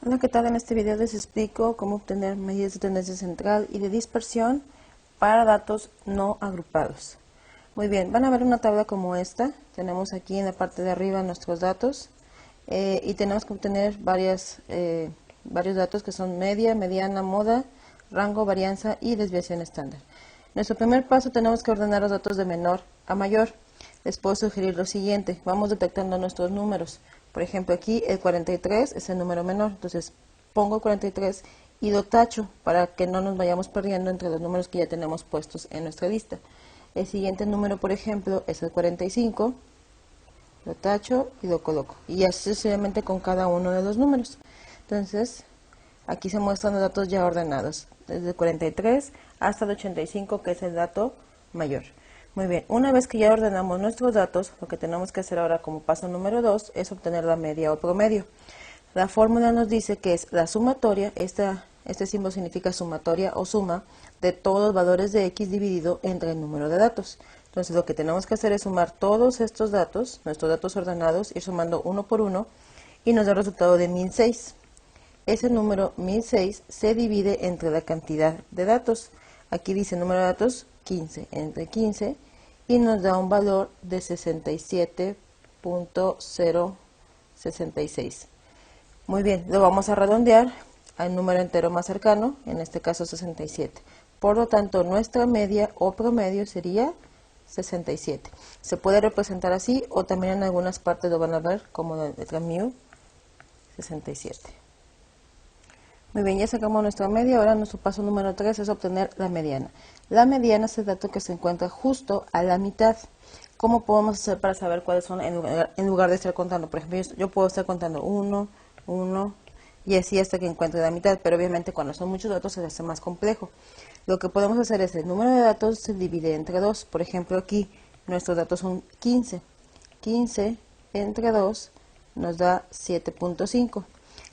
Hola, ¿qué tal? En este video les explico cómo obtener medidas de tendencia central y de dispersión para datos no agrupados. Muy bien, van a ver una tabla como esta. Tenemos aquí en la parte de arriba nuestros datos y tenemos que obtener varios datos que son media, mediana, moda, rango, varianza y desviación estándar. Nuestro primer paso tenemos que ordenar los datos de menor a mayor. Les puedo sugerir lo siguiente, vamos detectando nuestros números. Por ejemplo, aquí el 43 es el número menor, entonces pongo 43 y lo tacho para que no nos vayamos perdiendo entre los números que ya tenemos puestos en nuestra lista. El siguiente número, por ejemplo, es el 45, lo tacho y lo coloco. Y así sucesivamente con cada uno de los números. Entonces, aquí se muestran los datos ya ordenados, desde el 43 hasta el 85, que es el dato mayor. Muy bien, una vez que ya ordenamos nuestros datos, lo que tenemos que hacer ahora como paso número 2 es obtener la media o promedio. La fórmula nos dice que es la sumatoria, este símbolo significa sumatoria o suma, de todos los valores de x dividido entre el número de datos. Entonces lo que tenemos que hacer es sumar todos estos datos, nuestros datos ordenados, ir sumando uno por uno, y nos da el resultado de 1006. Ese número 1006 se divide entre la cantidad de datos. Aquí dice número de datos 15 entre 15 y nos da un valor de 67.066. Muy bien, lo vamos a redondear al número entero más cercano, en este caso 67. Por lo tanto, nuestra media o promedio sería 67. Se puede representar así o también en algunas partes lo van a ver como la letra mu, 67. Muy bien, ya sacamos nuestra media. Ahora nuestro paso número 3 es obtener la mediana. La mediana es el dato que se encuentra justo a la mitad. ¿Cómo podemos hacer para saber cuáles son en lugar de estar contando? Por ejemplo, yo puedo estar contando 1, 1 y así hasta que encuentre la mitad, pero obviamente cuando son muchos datos se hace más complejo. Lo que podemos hacer es el número de datos se divide entre 2. Por ejemplo, aquí nuestros datos son 15. 15 entre 2 nos da 7.5.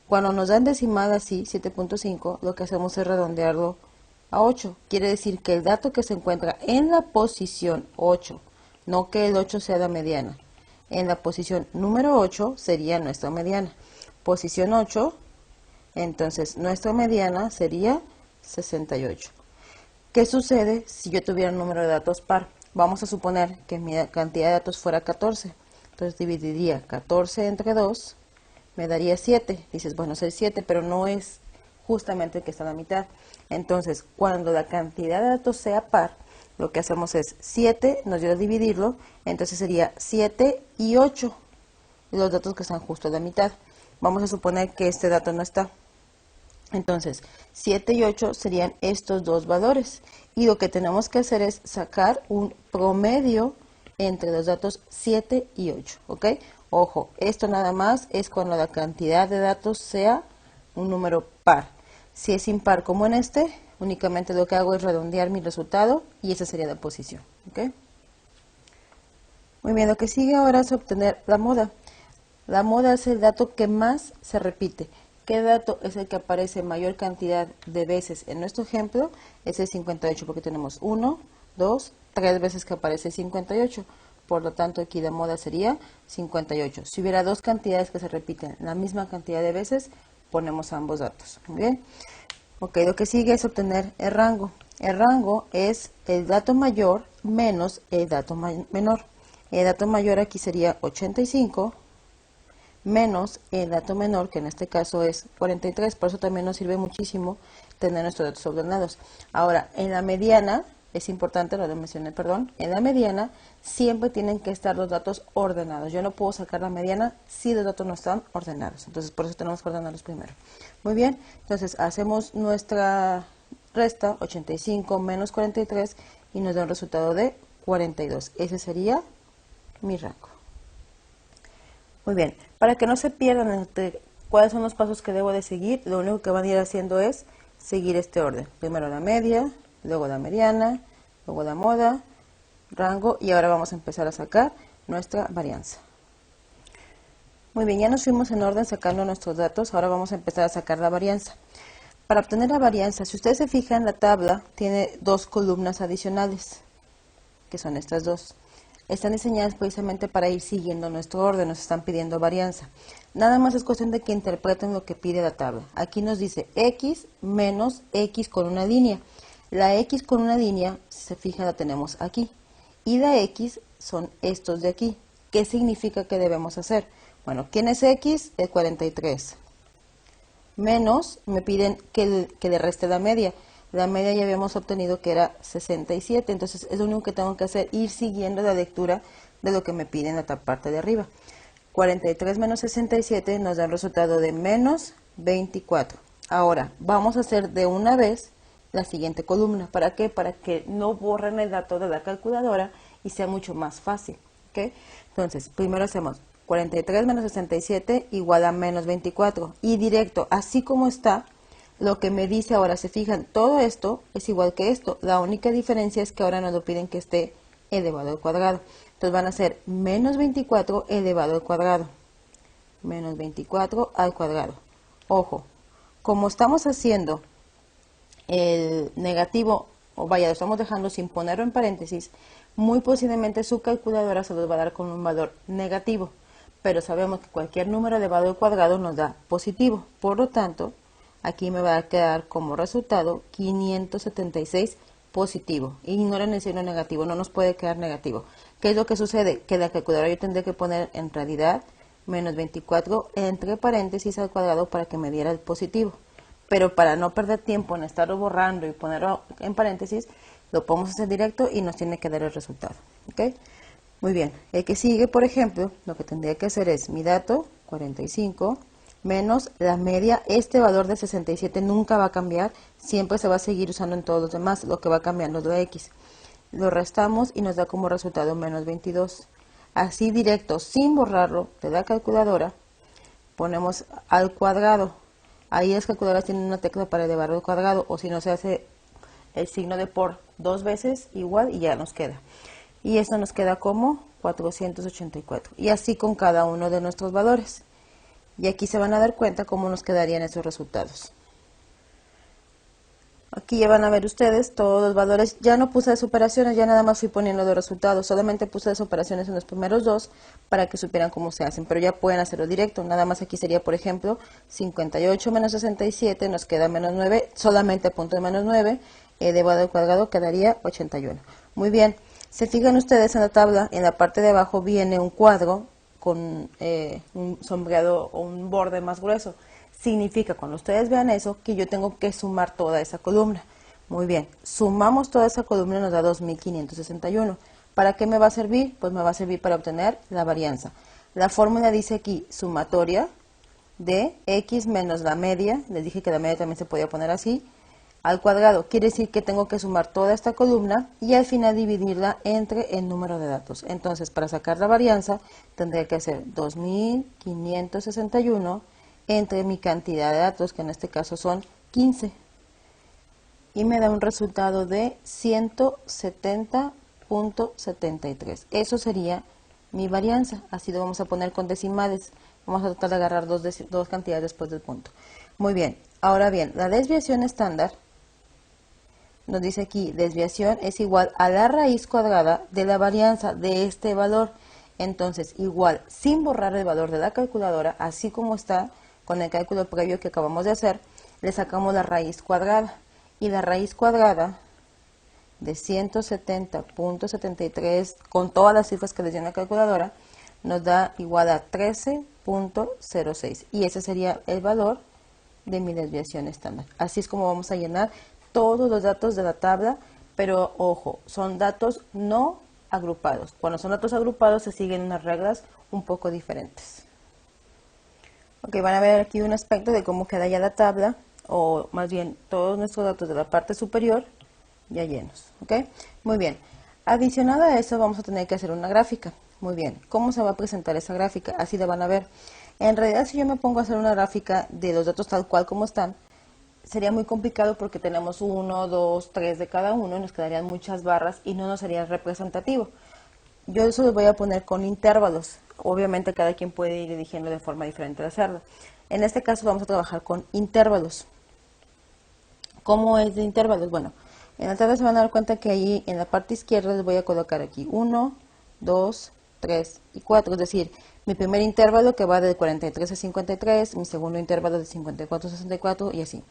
Cuando nos dan decimal así, 7.5, lo que hacemos es redondearlo a 8. Quiere decir que el dato que se encuentra en la posición 8, no que el 8 sea la mediana. En la posición número 8 sería nuestra mediana. Posición 8, entonces nuestra mediana sería 68. ¿Qué sucede si yo tuviera un número de datos par? Vamos a suponer que mi cantidad de datos fuera 14. Entonces dividiría 14 entre 2, me daría 7. Dices, bueno, es el 7, pero no es justamente el que está a la mitad. Entonces, cuando la cantidad de datos sea par, lo que hacemos es 7, nos dio a dividirlo, entonces sería 7 y 8, los datos que están justo a la mitad. Vamos a suponer que este dato no está. Entonces, 7 y 8 serían estos dos valores. Y lo que tenemos que hacer es sacar un promedio entre los datos 7 y 8, ¿ok? Ojo, esto nada más es cuando la cantidad de datos sea un número par. Si es impar como en este, únicamente lo que hago es redondear mi resultado y esa sería la posición, ¿ok? Muy bien, lo que sigue ahora es obtener la moda. La moda es el dato que más se repite. ¿Qué dato es el que aparece mayor cantidad de veces? En nuestro ejemplo es el 58 porque tenemos 1, 2, 3 veces que aparece 58. Por lo tanto, aquí la moda sería 58. Si hubiera dos cantidades que se repiten la misma cantidad de veces, ponemos ambos datos. Muy bien. Ok, lo que sigue es obtener el rango. El rango es el dato mayor menos el dato menor. El dato mayor aquí sería 85 menos el dato menor, que en este caso es 43, por eso también nos sirve muchísimo tener nuestros datos ordenados. Ahora, en la mediana, es importante, lo mencioné, perdón, en la mediana siempre tienen que estar los datos ordenados. Yo no puedo sacar la mediana si los datos no están ordenados, entonces por eso tenemos que ordenarlos primero. Muy bien, entonces hacemos nuestra resta, 85 menos 43, y nos da un resultado de 42. Ese sería mi rango. Muy bien, para que no se pierdan cuáles son los pasos que debo de seguir, lo único que van a ir haciendo es seguir este orden. Primero la media, luego la mediana, luego la moda, rango, y ahora vamos a empezar a sacar nuestra varianza. Muy bien, ya nos fuimos en orden sacando nuestros datos, ahora vamos a empezar a sacar la varianza. Para obtener la varianza, si ustedes se fijan, la tabla tiene dos columnas adicionales, que son estas dos. están diseñadas precisamente para ir siguiendo nuestro orden, nos están pidiendo varianza. Nada más es cuestión de que interpreten lo que pide la tabla. Aquí nos dice x menos x con una línea. La x con una línea, si se fijan, la tenemos aquí. Y la x son estos de aquí. ¿Qué significa que debemos hacer? Bueno, ¿quién es x? El 43. Menos, me piden que le reste la media. La media ya habíamos obtenido que era 67, entonces es lo único que tengo que hacer, ir siguiendo la lectura de lo que me piden en la parte de arriba. 43 menos 67 nos da el resultado de menos 24. Ahora, vamos a hacer de una vez la siguiente columna. ¿Para qué? Para que no borren el dato de la calculadora y sea mucho más fácil. ¿Okay? Entonces, primero hacemos 43 menos 67 igual a menos 24. Y directo, así como está, lo que me dice ahora, se fijan, todo esto es igual que esto. La única diferencia es que ahora nos lo piden que esté elevado al cuadrado. Entonces van a ser menos 24 elevado al cuadrado. Menos 24 al cuadrado. Ojo, como estamos haciendo el negativo, o vaya, lo estamos dejando sin ponerlo en paréntesis, muy posiblemente su calculadora se los va a dar con un valor negativo. Pero sabemos que cualquier número elevado al cuadrado nos da positivo. Por lo tanto, aquí me va a quedar como resultado 576 positivo. Ignoren el signo negativo, no nos puede quedar negativo. ¿Qué es lo que sucede? Que la calculadora yo tendré que poner en realidad menos 24 entre paréntesis al cuadrado para que me diera el positivo. Pero para no perder tiempo en estarlo borrando y ponerlo en paréntesis, lo podemos hacer directo y nos tiene que dar el resultado. ¿Okay? Muy bien, el que sigue, por ejemplo, lo que tendría que hacer es mi dato, 45, menos la media. Este valor de 67 nunca va a cambiar, siempre se va a seguir usando en todos los demás, lo que va cambiando es la x. Lo restamos y nos da como resultado menos 22. Así directo, sin borrarlo de la calculadora, ponemos al cuadrado. Ahí las calculadoras tienen una tecla para elevarlo al cuadrado, o si no se hace el signo de por dos veces igual y ya nos queda. Y esto nos queda como 484. Y así con cada uno de nuestros valores. Y aquí se van a dar cuenta cómo nos quedarían esos resultados. Aquí ya van a ver ustedes todos los valores. Ya no puse las operaciones, ya nada más fui poniendo los resultados. Solamente puse las operaciones en los primeros dos para que supieran cómo se hacen. Pero ya pueden hacerlo directo. Nada más aquí sería, por ejemplo, 58 menos 67 nos queda menos 9. Solamente a punto de menos 9. Elevado al cuadrado quedaría 81. Muy bien. Se fijan ustedes en la tabla, en la parte de abajo viene un cuadro con un sombreado o un borde más grueso. Significa, cuando ustedes vean eso, que yo tengo que sumar toda esa columna. Muy bien, sumamos toda esa columna y nos da 2561. ¿Para qué me va a servir? Pues me va a servir para obtener la varianza. La fórmula dice aquí, sumatoria de x menos la media, les dije que la media también se podía poner así, al cuadrado. Quiere decir que tengo que sumar toda esta columna y al final dividirla entre el número de datos. Entonces, para sacar la varianza, tendré que hacer 2561 entre mi cantidad de datos, que en este caso son 15. Y me da un resultado de 170.73. Eso sería mi varianza. Así lo vamos a poner con decimales. Vamos a tratar de agarrar dos cantidades después del punto. Muy bien. Ahora bien, la desviación estándar nos dice aquí, desviación es igual a la raíz cuadrada de la varianza de este valor. Entonces, igual, sin borrar el valor de la calculadora, así como está con el cálculo previo que acabamos de hacer, le sacamos la raíz cuadrada. Y la raíz cuadrada de 170.73, con todas las cifras que les dio en la calculadora, nos da igual a 13.06. Y ese sería el valor de mi desviación estándar. Así es como vamos a llenar todos los datos de la tabla, pero ojo, son datos no agrupados. Cuando son datos agrupados se siguen unas reglas un poco diferentes. Ok, van a ver aquí un aspecto de cómo queda ya la tabla, o más bien todos nuestros datos de la parte superior ya llenos. Ok, muy bien. Adicionado a eso vamos a tener que hacer una gráfica. Muy bien, ¿cómo se va a presentar esa gráfica? Así la van a ver. En realidad, si yo me pongo a hacer una gráfica de los datos tal cual como están, sería muy complicado porque tenemos 1, 2, 3 de cada uno y nos quedarían muchas barras y no nos sería representativo. Yo eso lo voy a poner con intervalos. Obviamente cada quien puede ir eligiendo de forma diferente de hacerlo. En este caso vamos a trabajar con intervalos. ¿Cómo es de intervalos? Bueno, en la tabla se van a dar cuenta que ahí en la parte izquierda les voy a colocar aquí 1, 2, 3 y 4. Es decir, mi primer intervalo que va de 43 a 53, mi segundo intervalo de 54 a 64 y así.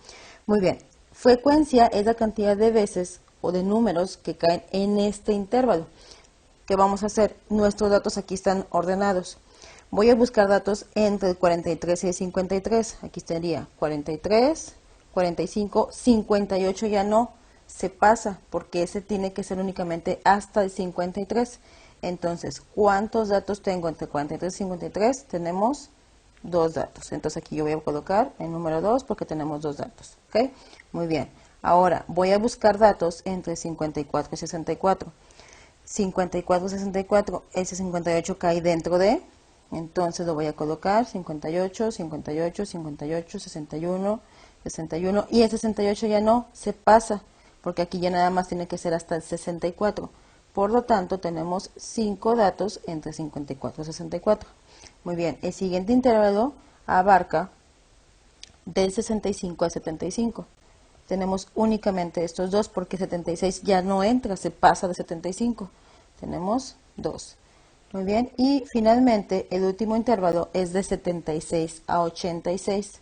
Muy bien. Frecuencia es la cantidad de veces o de números que caen en este intervalo. ¿Qué vamos a hacer? Nuestros datos aquí están ordenados. Voy a buscar datos entre el 43 y el 53. Aquí estaría 43, 45, 58 ya no se pasa porque ese tiene que ser únicamente hasta el 53. Entonces, ¿cuántos datos tengo entre 43 y 53? Tenemos dos datos. Entonces aquí yo voy a colocar el número 2 porque tenemos dos datos. ¿Ok? Muy bien. Ahora voy a buscar datos entre 54 y 64. 54, 64, ese 58 cae dentro de, entonces lo voy a colocar 58, 58, 58, 61, 61 y el 68 ya no se pasa porque aquí ya nada más tiene que ser hasta el 64. Por lo tanto tenemos 5 datos entre 54 y 64. Muy bien, el siguiente intervalo abarca del 65 al 75. Tenemos únicamente estos dos porque 76 ya no entra, se pasa de 75. Tenemos 2. Muy bien, y finalmente el último intervalo es de 76 a 86.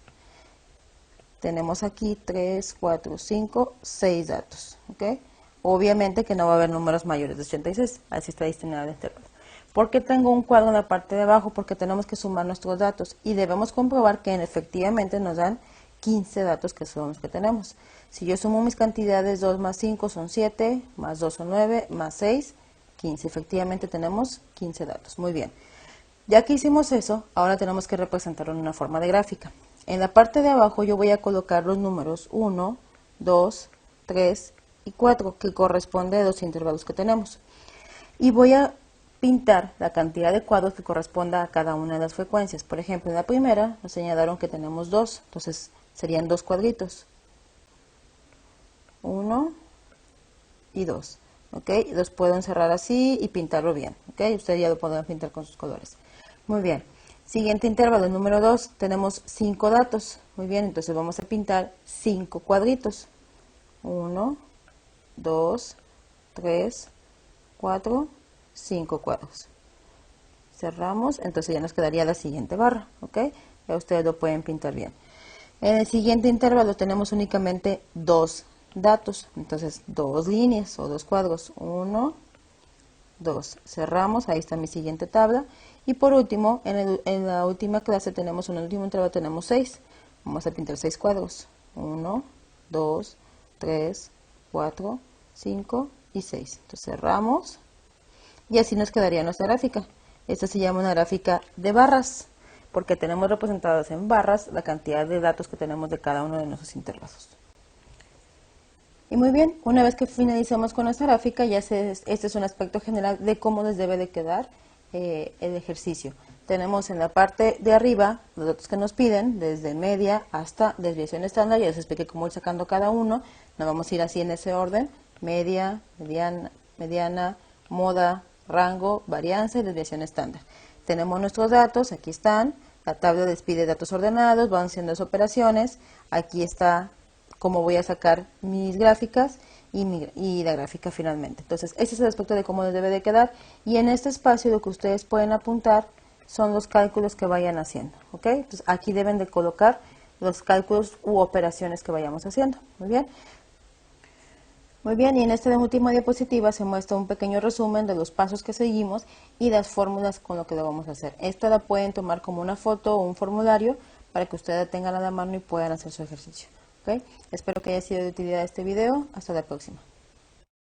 Tenemos aquí 3, 4, 5, 6 datos. ¿Ok? Obviamente que no va a haber números mayores de 86, así está destinado el intervalo. ¿Por qué tengo un cuadro en la parte de abajo? Porque tenemos que sumar nuestros datos y debemos comprobar que efectivamente nos dan 15 datos que son los que tenemos. Si yo sumo mis cantidades, 2 más 5 son 7, más 2 son 9, más 6, 15. Efectivamente tenemos 15 datos. Muy bien. Ya que hicimos eso, ahora tenemos que representarlo en una forma de gráfica. En la parte de abajo yo voy a colocar los números 1, 2, 3 y 4, que corresponde a los intervalos que tenemos. Y voy a pintar la cantidad de cuadros que corresponda a cada una de las frecuencias. Por ejemplo, en la primera nos señalaron que tenemos 2, entonces serían 2 cuadritos. 1 y 2. ¿Ok? Los puedo encerrar así y pintarlo bien. ¿Ok? Ustedes ya lo podrán pintar con sus colores. Muy bien. Siguiente intervalo, el número 2, tenemos 5 datos. Muy bien, entonces vamos a pintar 5 cuadritos. 1, 2, 3, 4, 5 cuadros. Cerramos, entonces ya nos quedaría la siguiente barra. ¿Ok? Ya ustedes lo pueden pintar bien. En el siguiente intervalo tenemos únicamente 2 datos, entonces 2 líneas o 2 cuadros, 1, 2, cerramos, ahí está mi siguiente tabla, y por último, en la última clase tenemos, en el último intervalo tenemos 6, vamos a pintar 6 cuadros, 1, 2, 3, 4, 5 y 6, entonces cerramos, y así nos quedaría nuestra gráfica. Esta se llama una gráfica de barras, porque tenemos representados en barras la cantidad de datos que tenemos de cada uno de nuestros intervalos. Y muy bien, una vez que finalicemos con nuestra gráfica, este es un aspecto general de cómo les debe de quedar el ejercicio. Tenemos en la parte de arriba los datos que nos piden, desde media hasta desviación estándar, ya les expliqué cómo ir sacando cada uno, nos vamos a ir así en ese orden, media, mediana, moda, rango, varianza y desviación estándar. Tenemos nuestros datos, aquí están, la tabla despide datos ordenados, van haciendo las operaciones, aquí está cómo voy a sacar mis gráficas y la gráfica finalmente. Entonces, ese es el aspecto de cómo debe de quedar. Y en este espacio lo que ustedes pueden apuntar son los cálculos que vayan haciendo. ¿Ok? Entonces, aquí deben de colocar los cálculos u operaciones que vayamos haciendo. Muy bien. Muy bien, y en esta última diapositiva se muestra un pequeño resumen de los pasos que seguimos y las fórmulas con lo que lo vamos a hacer. Esta la pueden tomar como una foto o un formulario para que ustedes la tengan a la mano y puedan hacer su ejercicio. ¿Okay? Espero que haya sido de utilidad este video. Hasta la próxima.